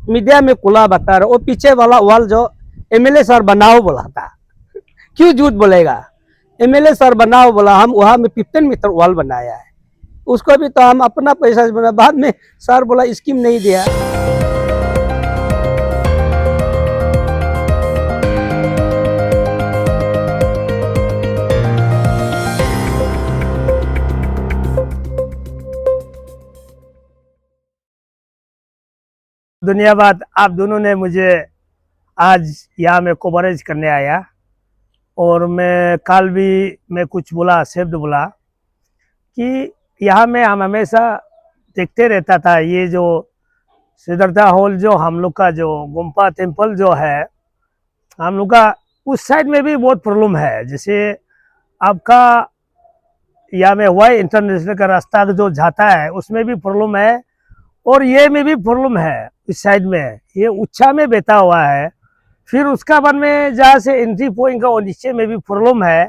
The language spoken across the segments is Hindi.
मीडिया में खुला बता रहा, वो पीछे वाला वॉल जो एमएलए सर बनाओ बोला था। क्यों झूठ बोलेगा? एमएलए सर बनाओ बोला, हम वहां में 15 मीटर वॉल बनाया है, उसको भी तो हम अपना पैसा से बना। बाद में सर बोला स्कीम नहीं दिया। धन्यवाद आप दोनों ने मुझे आज यहाँ में कवरेज करने आया, और मैं कल भी मैं कुछ बोला शब्द बोला कि यहाँ में हम हमेशा देखते रहता था ये जो सिद्धार्थ हॉल जो हम लोग का जो गुम्पा टेम्पल जो है हम लोग का उस साइड में भी बहुत प्रॉब्लम है। जैसे आपका यहाँ में वाई इंटरनेशनल का रास्ता जो जाता है उसमें भी प्रॉब्लम है, और ये में भी प्रॉब्लम है। इस साइड में ये उच्छा में बहता हुआ है, फिर उसका बाद में जहाँ से एंट्री पॉइंट का नीचे में भी प्रॉब्लम है।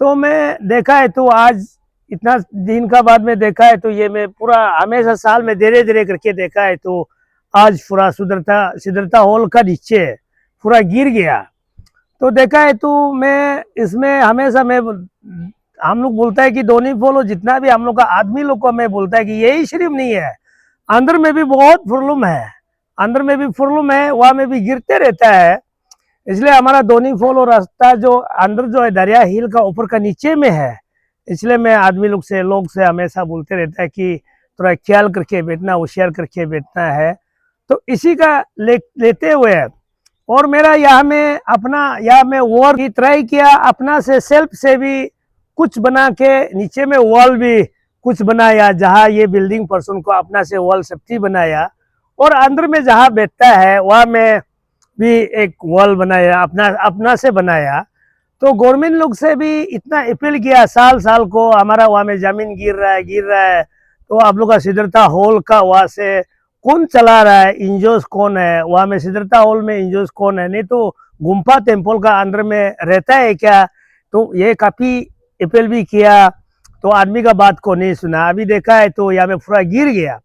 तो मैं देखा है तो आज इतना दिन का बाद में देखा है तो ये मैं पूरा हमेशा साल में धीरे धीरे करके देखा है तो आज पूरा सिद्धार्थ हॉल का नीचे पूरा गिर गया। तो देखा है तो मैं इसमें हमेशा मैं हम लोग बोलता है कि धोनी फॉलो जितना भी हम लोग का आदमी लोग को मैं बोलता है कि यही सिर्फ नहीं है, अंदर में भी बहुत प्रॉब्लम है, अंदर में भी प्रॉब्लम है, वहाँ में भी गिरते रहता है। इसलिए हमारा धोनी फॉलो रास्ता जो अंदर जो है दरिया हिल का ऊपर का नीचे में है, इसलिए मैं आदमी लोग से हमेशा बोलते रहता है कि थोड़ा ख्याल करके बैठना, होशियार करके बैठना है। तो इसी का लेते हुए और मेरा यहाँ में वॉल की ट्राई किया, अपना से सेल्फ से भी कुछ बना के नीचे में वॉल भी कुछ बनाया, जहाँ ये बिल्डिंग पर्सन को अपना से वॉल सेफ्टी बनाया, और अंदर में जहाँ बैठता है वहाँ में भी एक वॉल बनाया, अपना से बनाया। तो गवर्नमेंट लोग से भी इतना अपील किया साल साल को, हमारा वहाँ में जमीन गिर रहा है तो आप लोग का सिद्धार्थ हॉल का वहाँ से कौन चला रहा है, इंजोस कौन है वहाँ में, सिद्धार्थ हॉल में इंजोस कौन है, नहीं तो गुम्पा टेम्पल का अंदर में रहता है क्या। तो ये काफी अपील भी किया तो आदमी का बात को नहीं सुना। अभी देखा है तो यहाँ में पूरा गिर गया।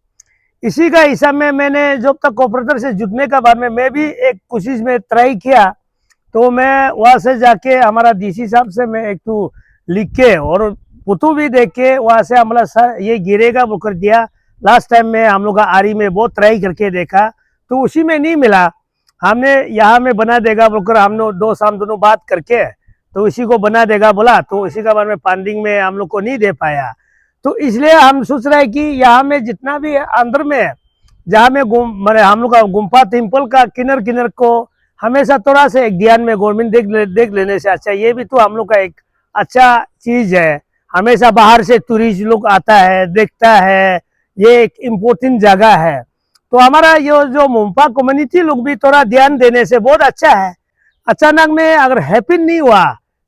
इसी का हिसाब में मैंने जब तक कॉपरेटर से जुटने का बाद में मैं भी एक कोशिश में ट्राई किया, तो मैं वहाँ से जाके हमारा डीसी साहब से मैं एक तो लिख के और पुतु भी देख के वहाँ से हमारा सर ये गिरेगा वो कर दिया। लास्ट टाइम में हम लोग का आरी में बहुत ट्राई करके देखा तो उसी में नहीं मिला, हमने यहाँ में बना देगा बोलकर हम दोनों बात करके तो इसी को बना देगा बोला, तो इसी का बारे में फंडिंग में हम लोग को नहीं दे पाया। तो इसलिए हम सोच रहे हैं कि यहाँ में जितना भी अंदर में जहाँ में हम लोग का गुम्पा टेम्पल का किनर को हमेशा थोड़ा सा एक ध्यान में गवर्नमेंट देख लेने से अच्छा, ये भी तो हम लोग का एक अच्छा चीज है। हमेशा बाहर से टूरिस्ट लोग आता है, देखता है, ये एक इम्पोर्टेंट जगह है। तो हमारा ये जो मुंपा कम्युनिटी लोग भी थोड़ा ध्यान देने से बहुत अच्छा है। अचानक में अगर हैप्पी नहीं हुआ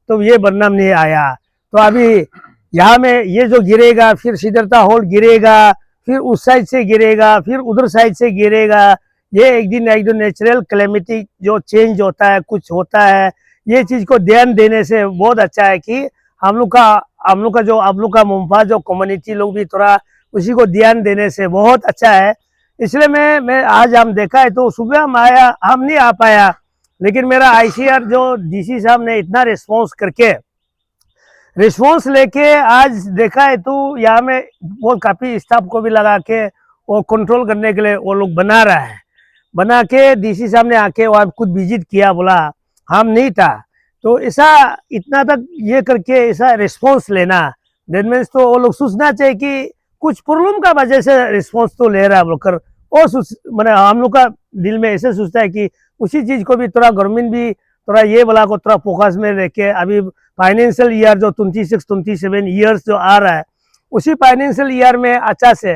तो ये बदनाम नहीं आया। तो अभी यहाँ में ये जो गिरेगा, फिर सिद्धार्थ हॉल गिरेगा, फिर उस साइड से गिरेगा, फिर उधर साइड से गिरेगा। ये एक दिन नेचुरल कैलेमिटी जो चेंज होता है, कुछ होता है, ये चीज को ध्यान देने से बहुत अच्छा है कि हम लोग का जो आप लोग का मुंफा जो कम्युनिटी लोग भी थोड़ा उसी को ध्यान देने से बहुत अच्छा है। इसलिए मैं आज हम देखा है तो सुबह हम नहीं आ पाया, लेकिन मेरा आईसीआर जो डीसी साहब ने इतना रिस्पॉन्स लेके आज देखा है तो यहाँ में वो काफी स्टाफ को भी लगा के वो कंट्रोल करने के लिए वो लोग बना के डीसी साहब ने आके वहाँ खुद विजिट किया, बोला हम नहीं था। तो ऐसा इतना तक ये करके ऐसा रिस्पॉन्स लेना दैट मीन्स तो वो लोग सोचना चाहिए कि कुछ प्रॉब्लम का वजह से रिस्पॉन्स तो ले रहा है बोलकर, और मैंने हम लोग का दिल में ऐसे सोचता है कि उसी चीज को भी थोड़ा गवर्नमेंट भी थोड़ा ये वाला को थोड़ा फोकस में लेके अभी फाइनेंशियल ईयर जो 26-27 ईयर्स जो आ रहा है उसी फाइनेंशियल ईयर में अच्छा से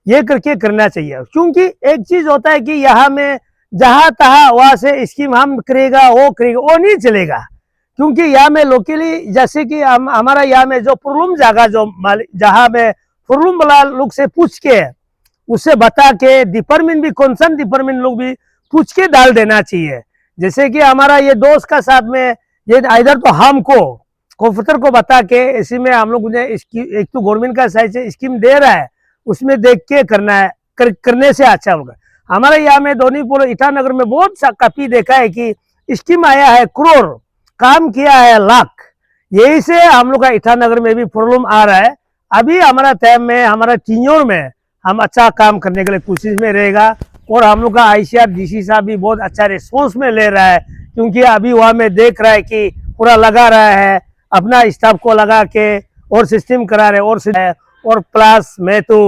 ये करके करना चाहिए। क्योंकि एक चीज होता है कि यहाँ में जहां तहा वहां से स्कीम हम करेगा वो नहीं चलेगा। क्योंकि यहाँ में लोकली जैसे कि हमारा यहाँ में जो प्रॉब्लम जगह जो जहाँ में प्रॉब्लम वाला लोग से पूछ के उससे बता के डिपार्टमेंट भी कंसर्न डिपार्टमेंट लोग भी पूछ के डाल देना चाहिए। जैसे कि हमारा ये दोस्त का साथ में ये इधर तो हमको कॉन्फ्रेंसर को बता के इसी में हम लोग ने एक तो गवर्नमेंट का साइड से स्कीम दे रहा है उसमें देख के करना है, करने से अच्छा होगा। हमारे यहाँ में धोनीपुर ईटानगर में बहुत सा काफी देखा है कि स्कीम आया है करोड़, काम किया है लाख। यही से हम लोग का ईटानगर में भी प्रॉब्लम आ रहा है। अभी हमारा टाइम में, हमारा टीनियोर में हम अच्छा काम करने के लिए कोशिश में रहेगा। और हम लोग का आईसीआर डीसी साहब भी बहुत अच्छा रिस्पॉन्स में ले रहा है, क्योंकि अभी वहाँ में देख रहा है कि पूरा लगा रहा है, अपना स्टाफ को लगा के और सिस्टम करा रहे। और प्लस मैं तो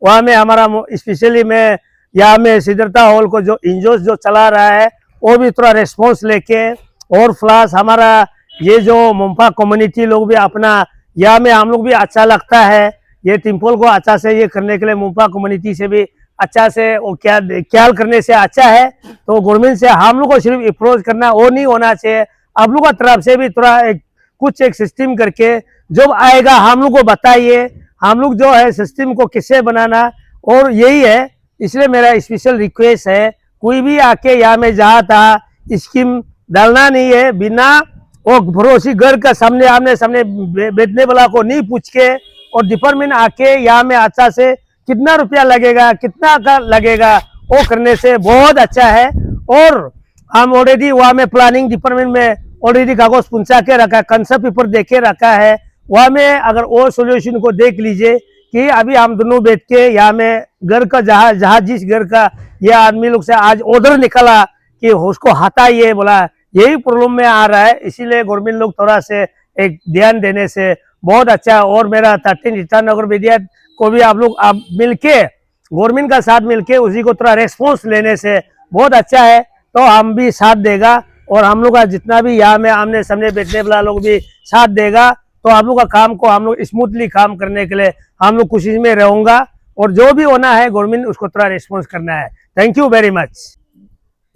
वहाँ में हमारा स्पेशली मैं यहाँ में सिद्धरता हॉल को जो इंजोस जो चला रहा है वो भी थोड़ा रिस्पॉन्स लेके, और प्लस हमारा ये जो मुंफा कम्युनिटी लोग भी अपना यहाँ में हम लोग भी अच्छा लगता है। ये टेम्पल को अच्छा से ये करने के लिए मुंफा कम्युनिटी से भी अच्छा से वो ख्याल करने से अच्छा है। तो गवर्नमेंट से हम लोग को सिर्फ अप्रोच करना वो नहीं होना चाहिए, आप लोग का तरफ से भी थोड़ा एक सिस्टम करके जब आएगा हम लोग को बताइए, हम लोग जो है सिस्टम को किससे बनाना। और यही है, इसलिए मेरा स्पेशल रिक्वेस्ट है, कोई भी आके यहाँ में जहाँ था स्कीम डालना नहीं है, बिना वो भरोसी घर का सामने आमने सामने बैठने वाला को नहीं पूछ के, और डिपार्टमेंट आके यहाँ में अच्छा से कितना रुपया लगेगा, कितना का लगेगा, वो करने से बहुत अच्छा है। और हम ऑलरेडी वहाँ में प्लानिंग डिपार्टमेंट में ऑलरेडी कागज पहुंचा के रखा है, कंसेप्ट पेपर देके रखा है। वहाँ में अगर वो सोल्यूशन को देख लीजिए कि अभी हम दोनों बैठ के यहाँ में घर का जहाँ जिस घर का ये आदमी लोग से आज ऑर्डर निकला कि उसको हटाइए, बोला यही प्रॉब्लम में आ रहा है। इसीलिए गवर्नमेंट लोग थोड़ा से एक ध्यान देने से बहुत अच्छा। और मेरा 13 ईटानगर विद्यालय को भी आप लोग मिलके गवर्नमेंट का साथ मिलके उसी को थोड़ा रेस्पॉन्स लेने से बहुत अच्छा है। तो हम भी साथ देगा, और हम लोग का जितना भी यहाँ में आमने सामने बैठने वाला लोग भी साथ देगा। तो आप लोग का काम को हम लोग स्मूथली काम करने के लिए हम लोग कोशिश में रहूंगा, और जो भी होना है गवर्नमेंट उसको थोड़ा रिस्पॉन्स करना है। Thank you very much.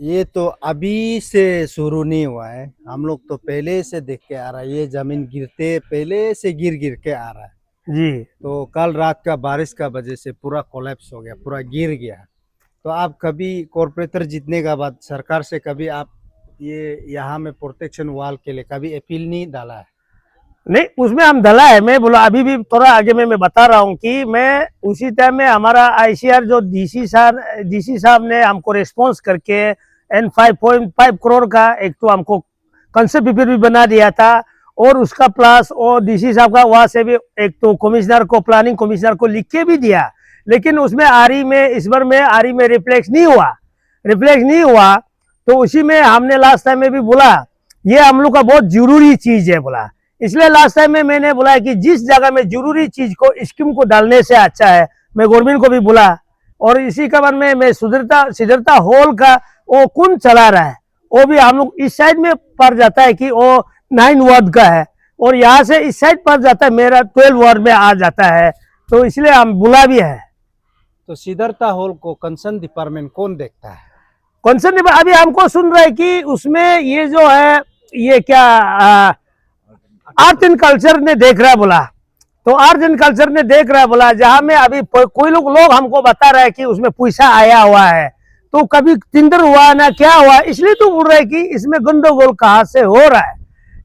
ये तो अभी से शुरू नहीं हुआ है, हम लोग तो पहले से देख के आ रहा है। ये जमीन गिरते पहले से गिर के आ रहा है जी, तो कल रात का बारिश का वजह से पूरा कोलैप्स हो गया, पूरा गिर गया। तो आप कभी कॉर्पोरेटर जीतने का बाद सरकार से कभी आप ये यहाँ में प्रोटेक्शन वाल के लिए कभी अपील नहीं डाला है? नहीं, उसमें हम डला है। मैं बोला अभी भी थोड़ा आगे में मैं बता रहा हूँ कि मैं उसी टाइम में हमारा आईसीआर जो डीसी साहब ने हमको रिस्पॉन्स करके एन 5.5 करोड़ का एक तो हमको कंसेप्ट पेपर भी बना दिया था, और उसका प्लस और डीसी साहब का वहां से भी एक तो कमिश्नर को, प्लानिंग कमिश्नर को लिख के भी दिया। लेकिन उसमें आरी में इस बार में आरी में रिफ्लेक्ट नहीं हुआ। तो उसी में हमने लास्ट टाइम में भी बोला ये हम लोग का बहुत जरूरी चीज है बोला। इसलिए लास्ट टाइम में मैंने बोला कि जिस जगह में जरूरी चीज को स्कीम को डालने से अच्छा है, मैं गवर्नमेंट को भी बोला। और इसी खबर में मैं सिद्धरता हॉल का वो कौन चला रहा है, वो भी हम लोग इस साइड में पड़ जाता है कि वो 9 वार्ड का है, और यहाँ से इस साइड पड़ जाता है, मेरा 12 वार्ड में आ जाता है। तो इसलिए हम बुला भी है। तो सिद्धरता हॉल को कंसर्न डिपार्टमेंट कौन देखता है? कंसर्न अभी हमको सुन रहे कि उसमें ये जो है ये क्या आर्ट एंड कल्चर ने देख रहा है बोला। तो आर्ट एंड कल्चर ने देख रहा है बोला, जहां में अभी कोई लोग हमको बता रहे हैं कि उसमें पैसा आया हुआ है, तो कभी टेंडर हुआ ना क्या हुआ, इसलिए तो बोल रहे हैं कि इसमें गंदरगोल कहाँ से हो रहा है।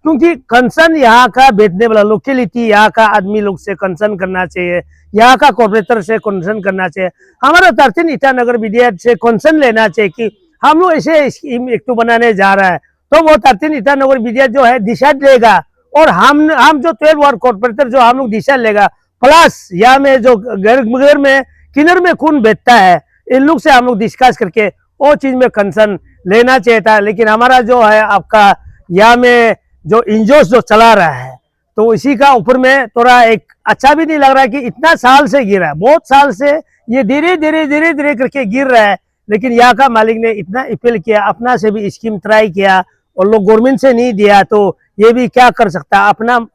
क्योंकि कंसर्न यहाँ का बैठने वाला लोकेलिटी, यहाँ का आदमी लोग से कंसर्न करना चाहिए, यहाँ का कॉर्पोरेटर से कंसर्न करना चाहिए, हमारा 13 ईटानगर विद्यालय से कंसर्न लेना चाहिए कि हम लोग ऐसे स्कीम एक तो बनाने जा रहा है। तो वो 13 ईटानगर विद्यालय जो है दिशा देगा, और हम जो 12 वार्ड कॉर्पोरेटर जो हम लोग दिशा लेगा, प्लस यहाँ में जो घर में किन्नर में खून बेचता है, इन लोग से हम लोग डिस्कस करके वो चीज में कंसर्न लेना चाहिए था। लेकिन हमारा जो है आपका यहाँ में जो इंजोस जो चला रहा है, तो इसी का ऊपर में थोड़ा एक अच्छा भी नहीं लग रहा है कि इतना साल से गिरा है, बहुत साल से ये धीरे धीरे करके गिर रहा है। लेकिन यहाँ का मालिक ने इतना अपील किया, अपना से भी स्कीम ट्राई किया, और लोग गवर्नमेंट से नहीं दिया, तो ये भी क्या कर सकता,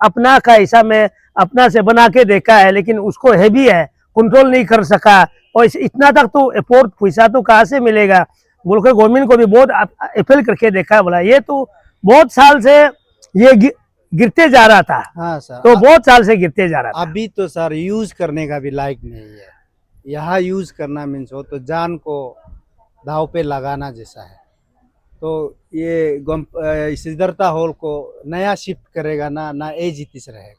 अपना का हिसाब में अपना से बना के देखा है, लेकिन उसको हैवी है, कंट्रोल नहीं कर सका। और इतना तक तो एफोर्ट पैसा तो कहाँ से मिलेगा, बोलकर गवर्नमेंट को भी बहुत अपील करके देखा है, बोला ये तो बहुत साल से ये गिरते जा रहा था। हाँ सर, तो बहुत साल से गिरते जा रहा था। अभी तो सर यूज करने का भी लायक नहीं है। यहाँ यूज करना मीन्स हो तो जान को दाव पे लगाना जैसा है। तो ये सिद्धरता हॉल को नया शिफ्ट करेगा ना एज इतिस रहेगा।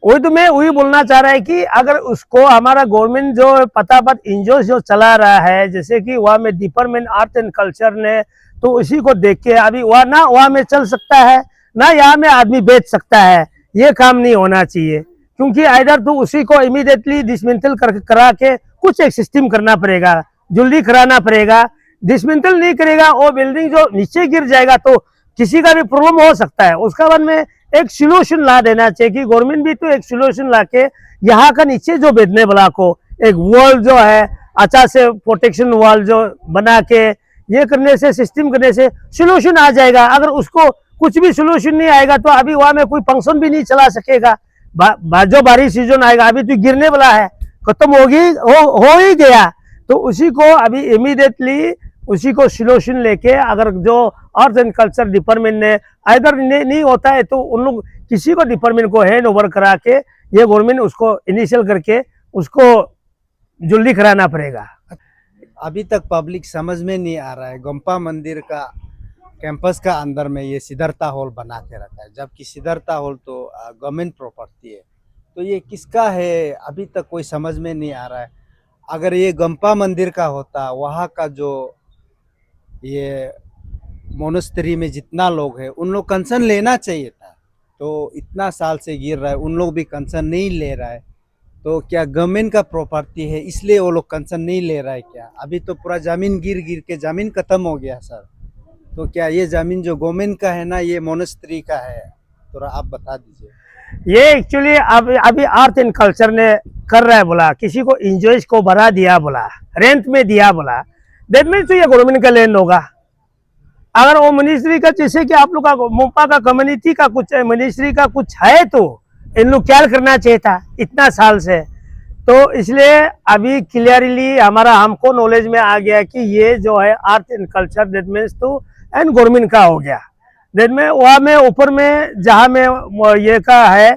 वही तो मैं वही बोलना चाह रहा है कि अगर उसको हमारा गवर्नमेंट जो पतापत इंजो जो चला रहा है, जैसे कि वहाँ में डिपार्टमेंट आर्ट एंड कल्चर ने, तो उसी को देख के अभी वहाँ ना वहाँ में चल सकता है ना यहाँ में आदमी बेच सकता है। ये काम नहीं होना चाहिए, क्योंकि इधर तो उसी को इमीडिएटली डिसमेंटल करा के कुछ एक सिस्टम करना पड़ेगा, जल्दी कराना पड़ेगा। डिसमेंटल नहीं करेगा वो बिल्डिंग जो नीचे गिर जाएगा तो किसी का भी प्रॉब्लम हो सकता है। उसका बाद में एक सोल्यूशन ला देना चाहिए कि गवर्नमेंट भी तो एक सोल्यूशन ला के यहाँ का नीचे जो बेचने वाला को एक वॉल जो है अच्छा से प्रोटेक्शन वॉल जो बना के ये करने से, सिस्टम करने से सोल्यूशन आ जाएगा। अगर उसको कुछ भी सोल्यूशन नहीं आएगा तो अभी वहां में कोई फंक्शन भी नहीं चला सकेगा। जो बारिश सीजन आएगा अभी तो गिरने वाला है, खत्म हो ही गया। तो उसी को अभी इमीडिएटली उसी को सोल्यूशन लेके, अगर जो आर्ट एंड कल्चर डिपार्टमेंट ने इधर नहीं होता है तो उन लोग किसी को डिपार्टमेंट को हैंड ओवर करा के ये गवर्नमेंट उसको इनिशियल करके उसको जल्दी कराना पड़ेगा। अभी तक पब्लिक समझ में नहीं आ रहा है, गोम्पा मंदिर का कैंपस का अंदर में ये सिद्धार्थ हॉल बना के रखा है, जबकि सिद्धार्थ हॉल तो गवर्नमेंट प्रॉपर्टी है। तो ये किसका है अभी तक कोई समझ में नहीं आ रहा है। अगर ये गोम्पा मंदिर का होता, वहाँ का जो ये मोनेस्ट्री में जितना लोग है उन लोग कंसर्न लेना चाहिए था। तो इतना साल से गिर रहा है, उन लोग भी कंसर्न नहीं ले रहा है। तो क्या गवर्नमेंट का प्रॉपर्टी है इसलिए वो लोग कंसर्न नहीं ले रहा है क्या? अभी तो पूरा जमीन गिर के जमीन खत्म हो गया सर। तो क्या ये जमीन जो गवर्नमेंट का है ना, ये मोनेस्ट्री का है? थोड़ा आप बता दीजिए। ये एक्चुअली अभी आर्ट एंड कल्चर ने कर रहा है, बोला किसी को इंजॉयज को बढ़ा दिया, बोला रेंट में दिया, बोला दैट मीन्स तो ये गवर्नमेंट का लैंड होगा। अगर वो मिनिस्ट्री का, जैसे कि आप लोग का मोपा का कम्युनिटी का कुछ मिनिस्ट्री का कुछ है तो इन लोग क्या करना चाहिए था इतना साल से। तो इसलिए अभी क्लियरली हमारा हमको नॉलेज में आ गया कि ये जो है art and culture that means तो एंड गवर्नमेंट का हो गया। दैट में वहाँ में ऊपर में जहाँ में ये का है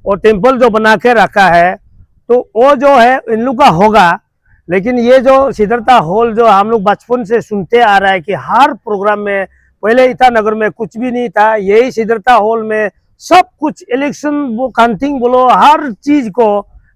वो टेम्पल जो बना के रखा है तो वो जो है इन लोग का होगा। लेकिन ये जो सिद्धार्थ हॉल जो हम लोग बचपन से सुनते आ रहा है कि हर प्रोग्राम में, पहले ईटानगर में कुछ भी नहीं था, यही सिद्धार्थ हॉल में सब कुछ इलेक्शन वो काउंटिंग बोलो हर चीज को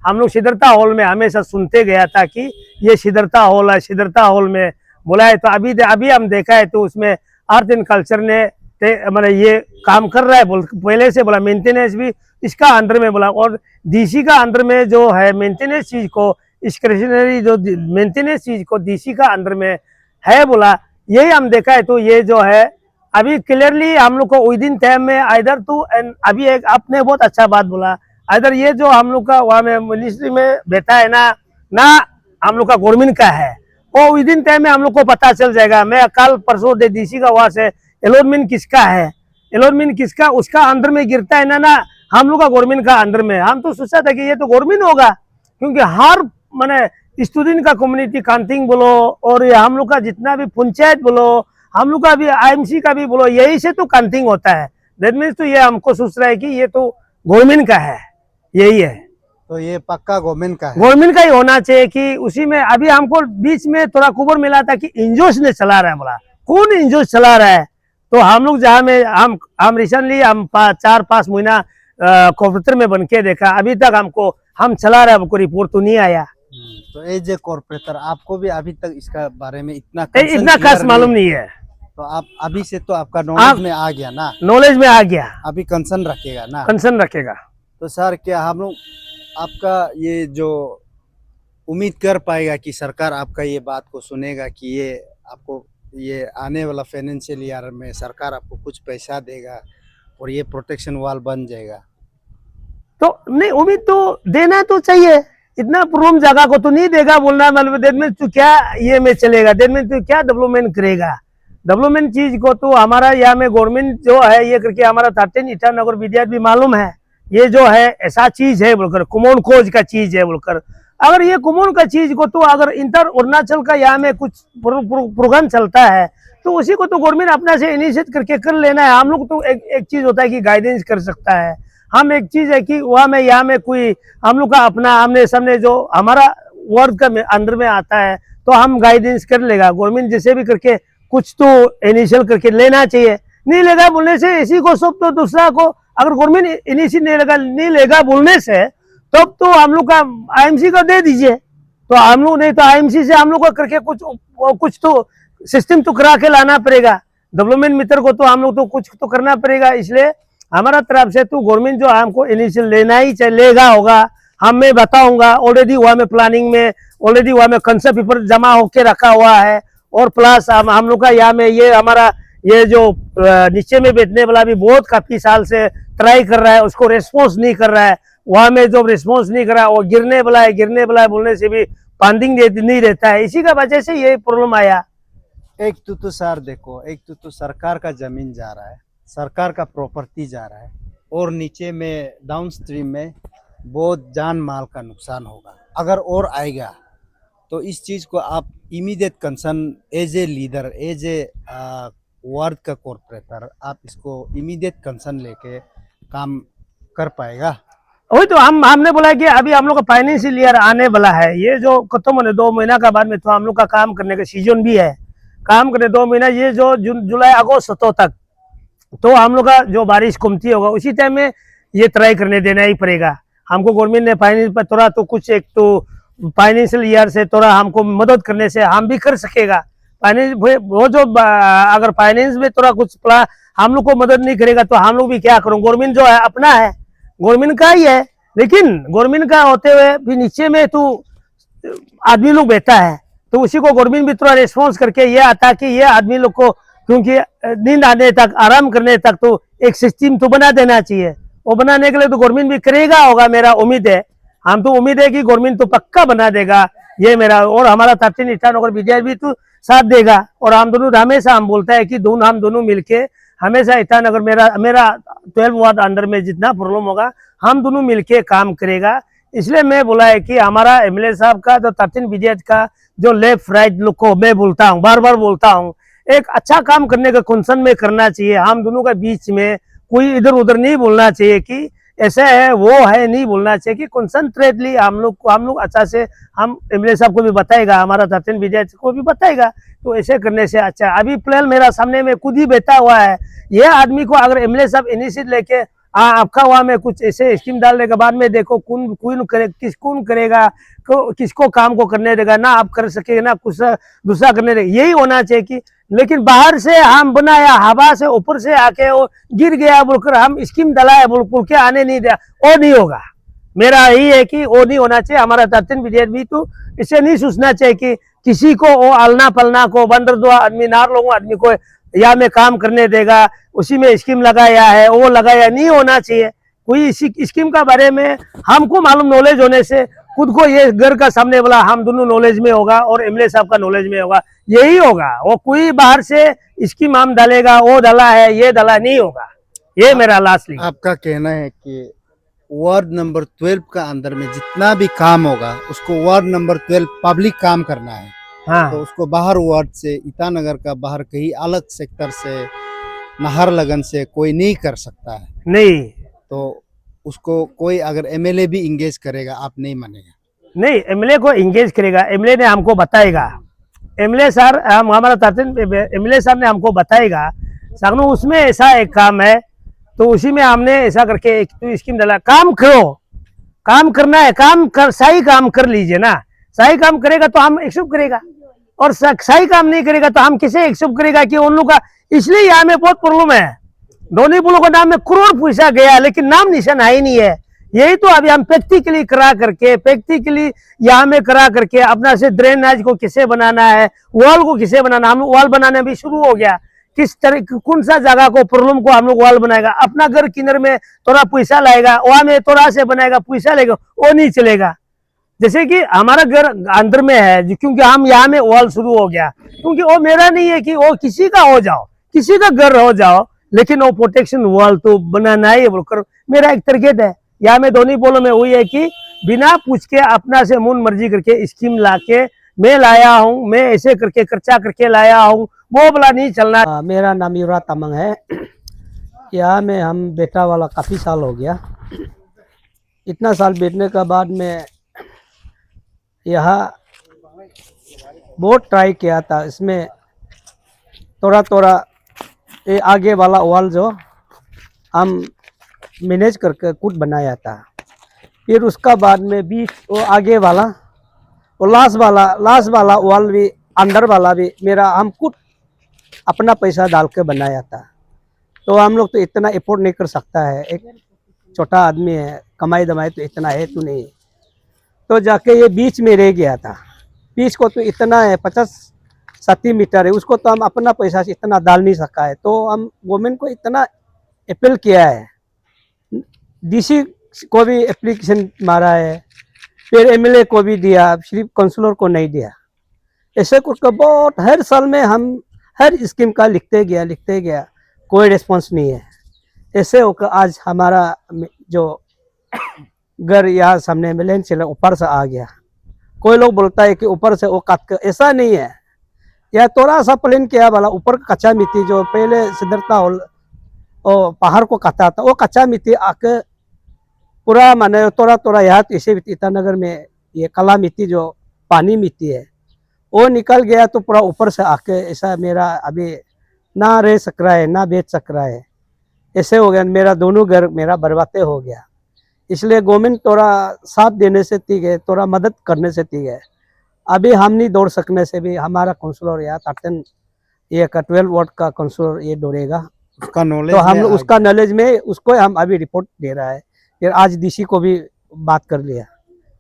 हम लोग सिद्धार्थ हॉल में हमेशा सुनते गया था कि ये सिद्धार्थ हॉल है, सिद्धार्थ हॉल में बोला है। तो अभी हम देखा है तो उसमें आर्ट एंड कल्चर ने मतलब ये काम कर रहा है, पहले से बोला मेंटेनेंस भी इसका अंडर में बोला, और डीसी का अंडर में जो है मेंटेनेंस चीज को, डिस्क्रिशनरी जो मेंटेनेंस चीज को डीसी का अंडर में है बोला, यही हम देखा है। तो ये जो है अभी क्लियरली हम लोग को विद इन टाइम में इधर तो अभी एक आपने बहुत अच्छा बात बोला, इधर ये जो हम लोग का वहाँ में मिनिस्ट्री में बैठा है ना हम लोग का गवर्नमेंट का है, वो विद इन टाइम में हम लोग को पता चल जाएगा। मैं कल परसों दे डीसी का वहाँ से अलॉटमेंट किसका है, अलॉटमेंट किसका, उसका अंडर में गिरता है ना हम लोग का गवर्नमेंट का अंडर में। हम तो सोचा था कि ये तो गवर्नमेंट होगा, क्योंकि हर माने स्टूडेंट का कम्युनिटी काउंटिंग बोलो और ये हम लोग का जितना भी पंचायत बोलो, हम लोग का भी आईएमसी का भी बोलो, यही से तो काउंटिंग होता है। दैट मीन्स तो ये हमको सोच रहा है कि ये तो गवर्नमेंट का है, यही है। तो ये पक्का गवर्नमेंट का है, गवर्नमेंट का ही होना चाहिए कि उसी में। अभी हमको बीच में थोड़ा खबर मिला था कि इंजोस ने चला रहा है, बोला कौन इंजोस चला रहा है। तो हम लोग जहाँ में हम रिसेंटली हम 4-5 महीना कॉर्पोरेटर में बन के देखा, अभी तक हम चला रहे, हमको रिपोर्ट तो नहीं आया। तो एज ए कॉर्पोरेटर आपको भी अभी तक इसका बारे में इतना खास मालूम नहीं है। तो आप अभी से तो आपका नॉलेज में आ गया ना, नॉलेज में आ गया, अभी कंसर्न रखेगा ना, कंसर्न रखेगा। तो सर क्या हम लोग आपका ये जो उम्मीद कर पाएगा कि सरकार आपका ये बात को सुनेगा कि ये आपको ये आने वाला फाइनेंशियल ईयर में सरकार आपको कुछ पैसा देगा और ये प्रोटेक्शन वॉल बन जाएगा? तो नहीं, उम्मीद तो देना तो चाहिए, इतना प्रोम जगह को तो नहीं देगा बोलना मतलब देश में तो क्या ये में चलेगा, देश में तो क्या डेवलपमेंट करेगा। डेवलपमेंट चीज को तो हमारा यहाँ में गवर्नमेंट जो है ये करके हमारा 13 ईटानगर विद्यार्थी भी मालूम है, ये जो है ऐसा चीज है बोलकर, कुमोन खोज का चीज है बोलकर। अगर ये कुमोन का चीज को तो अगर इंटर अरुणाचल का यहाँ में कुछ प्रोग्राम चलता है तो उसी को तो गवर्नमेंट अपना से इनिशिएट करके कर लेना है। हम लोग तो एक चीज होता है कि गाइडेंस कर सकता है, हम एक चीज है कि वहाँ में यहाँ में कोई हम लोग का अपना आमने सामने जो हमारा वर्ड का अंदर में आता है तो हम गाइडेंस कर लेगा। गवर्नमेंट जैसे भी करके कुछ तो इनिशियल करके लेना चाहिए, नहीं लेगा बोलने से इसी को सब तो दूसरा को अगर गवर्नमेंट इनिशिएटिव नहीं लेगा बोलने से तब तो हम लोग का आईएमसी का दे दीजिए। तो हम लोग नहीं तो आईएमसी से हम लोग को करके कुछ तो सिस्टम तो करा के लाना पड़ेगा। डेवलपमेंट मित्र को तो हम लोग तो कुछ तो करना पड़ेगा। इसलिए हमारा तरफ से तो गवर्नमेंट जो हमको इनिशियल लेना ही लेगा होगा। मैं बताऊंगा ऑलरेडी हुआ में प्लानिंग में ऑलरेडी हुआ में कंसेप्ट पेपर जमा होके रखा हुआ है। और प्लस हम लोग का यहाँ में ये हमारा ये जो नीचे में बैठने वाला भी बहुत काफी साल से ट्राई कर रहा है, उसको रिस्पॉन्स नहीं कर रहा है। वहां में जो रिस्पॉन्स नहीं कर रहा है वो गिरने वाला है बोलने से भी फंडिंग नहीं रहता है। इसी का वजह से ये प्रॉब्लम आया। एक तो सर देखो, एक तो सरकार का जमीन जा रहा है, सरकार का प्रॉपर्टी जा रहा है, और नीचे में डाउन स्ट्रीम में बहुत जान माल का नुकसान होगा अगर और आएगा। तो इस चीज़ को आप immediate concern as a leader, as a ward का कॉर्पोरेटर, आप इसको इमीडिएट कंसर्न लेके काम कर पाएगा? वही तो हमने बोला कि अभी हम लोग का फाइनेंशियल ईयर आने वाला है, ये जो खत्म होने 2 महीना का बाद में तो हम लोग का काम करने का सीजन भी है। काम करने 2 महीना ये जो जुलाई अगस्त तक तो हम लोग का जो बारिश कमती होगा उसी टाइम में ये ट्राई करने देना ही पड़ेगा हमको। गवर्नमेंट ने फाइनेंस पर थोड़ा तो कुछ एक तो फाइनेंशियल ईयर से थोड़ा हमको मदद करने से हम भी कर सकेगा। फाइनेंस वो जो अगर फाइनेंस में थोड़ा कुछ हम लोग को मदद नहीं करेगा तो हम लोग भी क्या करें। गवर्नमेंट जो है अपना है, गवर्नमेंट का ही है, लेकिन गवर्नमेंट का होते हुए भी नीचे में तो आदमी लोग बैठा है, तो उसी को गवर्नमेंट भी थोड़ा रिस्पॉन्स करके ये आता कि ये आदमी लोग को क्योंकि नींद आने तक आराम करने तक तो एक सिस्टम तो बना देना चाहिए। वो बनाने के लिए तो गवर्नमेंट भी करेगा होगा, मेरा उम्मीद है। हम तो उम्मीद है कि गवर्नमेंट तो पक्का बना देगा ये मेरा, और हमारा 13 ईटानगर विजय भी तो साथ देगा। और हम दोनों हमेशा हम बोलता है कि हम दोनों मिलके हमेशा ईटानगर मेरा 12 वार्ड अंडर में जितना प्रॉब्लम होगा हम दोनों मिलके काम करेगा। इसलिए मैं बोला है कि हमारा एमएलए साहब का जो 13 विजय का जो लेफ्ट राइट लोग को मैं बोलता हूँ, बार बार बोलता हूँ, एक अच्छा काम करने का कंसर्न में करना चाहिए। हम दोनों के बीच में कोई इधर उधर नहीं बोलना चाहिए कि ऐसा है वो है, नहीं बोलना चाहिए कि कंसंट्रेटली हम लोग अच्छा से हम एमएलए साहब को भी बताएगा, हमारा 13 विजय को भी बताएगा। तो ऐसे करने से अच्छा। अभी प्लान मेरा सामने में खुद ही बैठा हुआ है। ये आदमी को अगर एमएलए साहब इनिशिएटिव लेके आपका वहां में कुछ ऐसे स्कीम डालने के बाद में देखो कौन करेगा, किसको काम को करने देगा, ना आप कर सकेगा ना कुछ दूसरा करने देगा, यही होना चाहिए कि। लेकिन बाहर से हम बनाया, हवा से ऊपर से आके वो गिर गया बोलकर हम स्कीम डलाया बोल के आने नहीं दिया, वो नहीं होगा। मेरा यही है कि वो नहीं होना चाहिए। हमारा 13 विजेट भी तो इसे नहीं सोचना चाहिए कि किसी को वो अलना पलना को बंदर दो आदमी नार लोगों आदमी को या में काम करने देगा, उसी में स्कीम लगाया है वो लगाया, नहीं होना चाहिए। कोई इसी स्कीम का बारे में हमको मालूम नॉलेज होने से खुद को ये घर का सामने वाला हम दोनों नॉलेज में होगा और एमएलए साहब का नॉलेज में होगा, यही होगा। वो कोई बाहर से स्कीम हम डालेगा, वो डाला है ये डाला, नहीं होगा। ये मेरा लास्ट। आपका कहना है कि वार्ड नंबर 12 का अंदर में जितना भी काम होगा उसको वार्ड नंबर 12 पब्लिक काम करना है। हाँ। तो उसको बाहर वार्ड से, ईटानगर का बाहर कहीं अलग सेक्टर से, नाहरलगन से कोई नहीं कर सकता है। नहीं, तो उसको कोई अगर एमएलए भी इंगेज करेगा आप नहीं मानेगा? नहीं, एमएलए को इंगेज करेगा, एमएलए ने हमको बताएगा। एमएलए सर हमारा 13 एमएलए साहब ने हमको बताएगा सागनो उसमें ऐसा एक काम है, तो उसी में हमने ऐसा करके एक तो स्कीम डाला। काम करो, काम करना है, सही काम कर लीजिए ना। सही काम करेगा तो हम एक्सेप्ट करेगा, और सही काम नहीं करेगा तो हम किसे एक्सेप्ट करेगा कि उन लोग का। इसलिए यहाँ में बहुत प्रॉब्लम है। दोनों पुलों का नाम में करोड़ पैसा गया लेकिन नाम निशान है ही नहीं है। यही तो अभी हम प्रैक्टिकली यहाँ में करा करके अपना से ड्रेनेज को किसे बनाना है, वॉल को किसे बनाना, हम वॉल बनाने भी शुरू हो गया। किस तरह कौन सा जगह को प्रॉब्लम को हम लोग वॉल बनाएगा। अपना घर किनारे में थोड़ा पैसा लाएगा, वहां में थोड़ा से बनाएगा, पैसा लेगा, वो नहीं चलेगा। जैसे कि हमारा घर अंदर में है, क्योंकि हम यहाँ में वॉल शुरू हो गया, क्योंकि वो मेरा नहीं है कि वो किसी का हो जाओ, किसी का घर हो जाओ, लेकिन वो प्रोटेक्शन वॉल तो बनाना ही बोलकर मेरा एक टारगेट है। यहाँ में दोनों बोलो में वही है कि बिना पूछ के अपना से मन मर्जी करके स्कीम लाके मैं लाया हूँ, मैं ऐसे करके खर्चा करके लाया हूँ, वो बोला नहीं चलना। मेरा नाम युवराज तामंग है। यहाँ में हम बेटा वाला काफ़ी साल हो गया। इतना साल बैठने के बाद में यहाँ बहुत ट्राई किया था। इसमें थोड़ा ये आगे वाला वॉल जो हम मैनेज करके कुछ बनाया था। फिर उसका बाद में बीच वो आगे वाला वो लास्ट वाला वॉल भी अंदर वाला भी मेरा हम खुद अपना पैसा डाल के बनाया था। तो हम लोग तो इतना एफोर्ड नहीं कर सकता है, एक छोटा आदमी है, कमाई दमाई तो इतना है तो नहीं। तो जाके ये बीच में रह गया था। बीच को तो इतना है 50-60 मीटर है, उसको तो हम अपना पैसा से इतना डाल नहीं सका है। तो हम गवर्नमेंट को इतना अपील किया है, डीसी को भी एप्लीकेशन मारा है, फिर एमएलए को भी दिया, सिर्फ काउंसलर को नहीं दिया। ऐसे कुछ का बहुत हर साल में हम हर स्कीम का लिखते गया, कोई रिस्पॉन्स नहीं है। ऐसे होकर आज हमारा जो घर यहाँ सामने में लेन चला ऊपर से आ गया। कोई लोग बोलता है कि ऊपर से वो काट कर, ऐसा नहीं है। यह थोड़ा सा प्लेन किया वाला ऊपर का कच्चा मिट्टी जो पहले सिद्धरता और पहाड़ को काटा था, वो कच्चा मिट्टी आके पूरा माने थोड़ा यहाँ तो इसे ईटानगर में ये काला मिट्टी जो पानी मिट्टी है वो निकल गया, तो पूरा ऊपर से आके ऐसा मेरा अभी ना रह सक रहा है ना बेच सक रहा है। ऐसे हो गया, मेरा दोनों घर मेरा बर्बाद हो गया। इसलिए गवर्नमेंट थोड़ा साथ देने से ठीक है, थोड़ा मदद करने से ठीक है। अभी हम नहीं दौड़ सकने से भी हमारा काउंसलर या ताटन ये का 12 वार्ड का काउंसलर ये दौड़ेगा, उसका नॉलेज तो हम उसका नॉलेज में उसको हम अभी रिपोर्ट दे रहा है। फिर आज डीसी को भी बात कर लिया,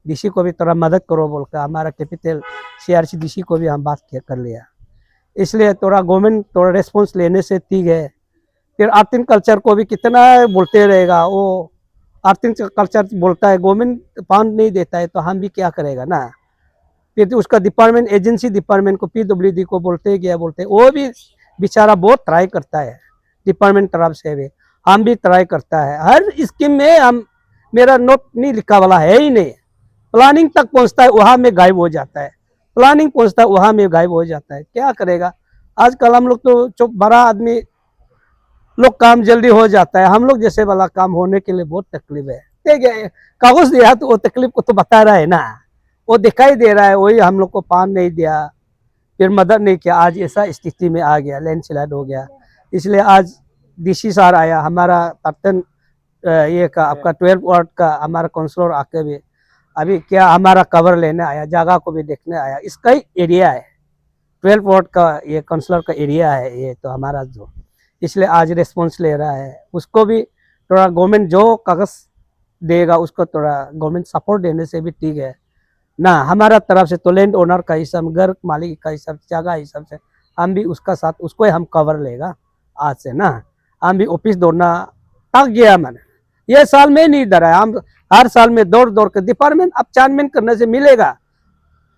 डीसी को भी थोड़ा मदद करो बोलकर हमारा कैपिटल सीआरसी डीसी को भी हम बात कर लिया। इसलिए थोड़ा गवर्नमेंट थोड़ा रेस्पॉन्स लेने से ठीक है। फिर आर्थिंग कल्चर को भी कितना बोलते रहेगा, वो आर्थिंग कल्चर बोलता है गवर्नमेंट फंड नहीं देता है तो हम भी क्या करेगा ना। फिर उसका डिपार्टमेंट एजेंसी डिपार्टमेंट को पीडब्ल्यूडी को बोलते वो भी बेचारा बहुत ट्राई करता है, डिपार्टमेंट तरफ से भी हम भी ट्राई करता है। हर स्कीम में हम मेरा नोट नहीं लिखा वाला है ही नहीं, प्लानिंग तक पहुंचता है वहां में गायब हो जाता है, प्लानिंग पहुंचता है वहां में गायब हो जाता है। क्या करेगा, आजकल हम लोग तो जो बड़ा आदमी लोग काम जल्दी हो जाता है, हम लोग जैसे वाला काम होने के लिए बहुत तकलीफ है। ठीक है, कागज दिया तो वो तकलीफ को तो बता रहा है ना, वो दिखाई दे रहा है, वही हम लोग को पान नहीं दिया, फिर मदद नहीं किया, आज ऐसा स्थिति में आ गया, लैंडस्लाइड हो गया। इसलिए आज डीसी सर आया, हमारा पत्तन ये का आपका 12 वार्ड का हमारा काउंसलर आके भी अभी क्या हमारा कवर लेने आया, जगह को भी देखने आया। इसका ही एरिया है 12 वार्ड का, ये काउंसलर का एरिया है ये तो हमारा जो, इसलिए आज रिस्पॉन्स ले रहा है। उसको भी थोड़ा गवर्नमेंट जो कागज देगा उसको थोड़ा गवर्नमेंट सपोर्ट देने से भी ठीक है ना। हमारा तरफ से तो लैंड ओनर का हिसाब, घर मालिक का हिसाब, जगह हिसाब से हम भी उसका साथ उसको हम कवर लेगा आज से ना। हम भी ऑफिस दौड़ना थक गया, मैंने ये साल में नहीं डरा, हम हर साल में दौड़ के डिपार्टमेंट अब चार्जमेंट करने से मिलेगा।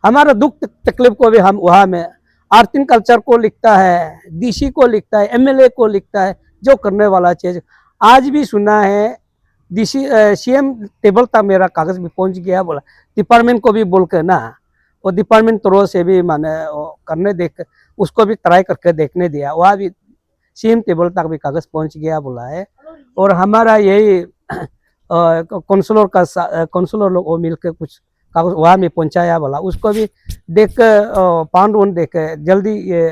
हमारा दुख तकलीफ को भी हम वहाँ में आर्थिंग कल्चर को लिखता है, डीसी को लिखता है, एमएलए को लिखता है, जो करने वाला चीज। आज भी सुना है डीसी सीएम टेबल तक मेरा कागज भी पहुंच गया, बोला डिपार्टमेंट को भी बोल के ना, वो डिपार्टमेंट तरह से भी माने करने देख उसको भी ट्राई करके देखने दिया, वहाँ भी सीएम टेबल तक भी कागज पहुंच गया बोला है। और हमारा यही काउंसलर लोग वो मिलकर कुछ कागज वहाँ में पहुंचाया बोला, उसको भी देख पाउंड वन देख जल्दी ये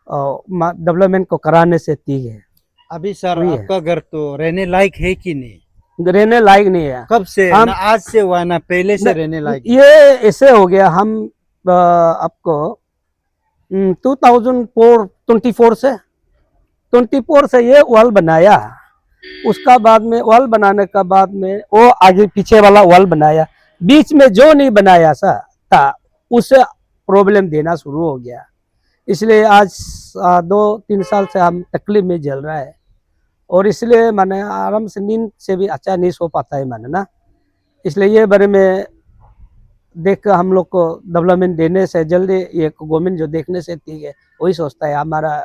डेवलपमेंट को कराने से ठीक है। अभी सर वही है। आपका घर तो रहने लायक है कि नहीं? रहने लायक नहीं है। कब से? हम- ना आज से हुआ ना पहले से रहने लायक? ये ऐसे हो गया, हम आपको 2024 से ये वॉल बनाया। उसका बाद में वॉल बनाने का बाद में वो आगे पीछे वाला वॉल बनाया, बीच में जो नहीं बनाया था उसे प्रॉब्लम देना शुरू हो गया। इसलिए आज 2-3 साल से हम तकलीफ में झेल रहा है, और इसलिए मैंने आराम से नींद से भी अच्छा नहीं सो पाता है मैंने ना। इसलिए ये बारे में देख कर हम लोग को डेवलपमेंट देने से जल्दी ये गवर्नमेंट जो देखने से ठीक है, वही सोचता है हमारा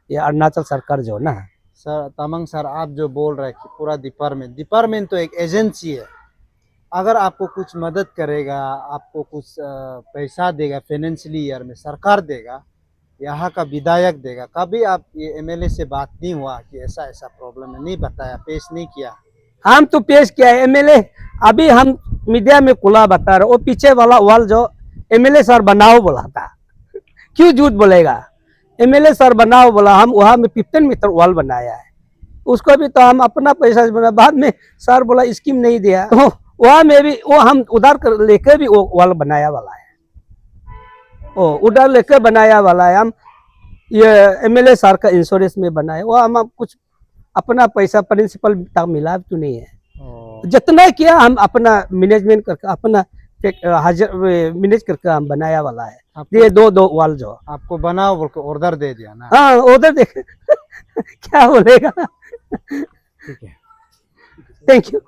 ये अरुणाचल सरकार जो ना। सर तामांग सर, आप जो बोल रहे हैं कि पूरा डिपार्टमेंट तो एक एजेंसी है, अगर आपको कुछ मदद करेगा, आपको कुछ पैसा देगा फाइनेंशियली ईयर में सरकार देगा, यहाँ का विधायक देगा, कभी आप ये एमएलए से बात नहीं हुआ कि ऐसा ऐसा प्रॉब्लम है? नहीं बताया, पेश नहीं किया? हम तो पेश किया है एमएलए, अभी हम मीडिया में खुला बता रहे, वो पीछे वाला वॉल जो एमएलए सर बनाओ बोला था, क्यों झूठ बोलेगा। एमएलए सर बनाओ बोला, हम वहाँ में 15 मीटर वॉल बनाया है, उसको भी तो हम अपना पैसा से बना। बाद में सर बोला स्कीम नहीं दिया, तो वहाँ में भी वो हम उधार कर लेकर भी वो वाल बनाया वाला है, ओ उधार लेकर बनाया वाला है। हम ये एमएलए सर का इंश्योरेंस में बनाए, वो हम कुछ अपना पैसा प्रिंसिपल तक मिला तो नहीं है। जितना किया हम अपना मैनेजमेंट करके, अपना हाजिर मैनेज करके हम बनाया वाला है। ये दो वाल जो आपको बनाओ बोल के ऑर्डर दे दिया ना। हाँ उधर देख क्या बोलेगा। ठीक है। Thank you.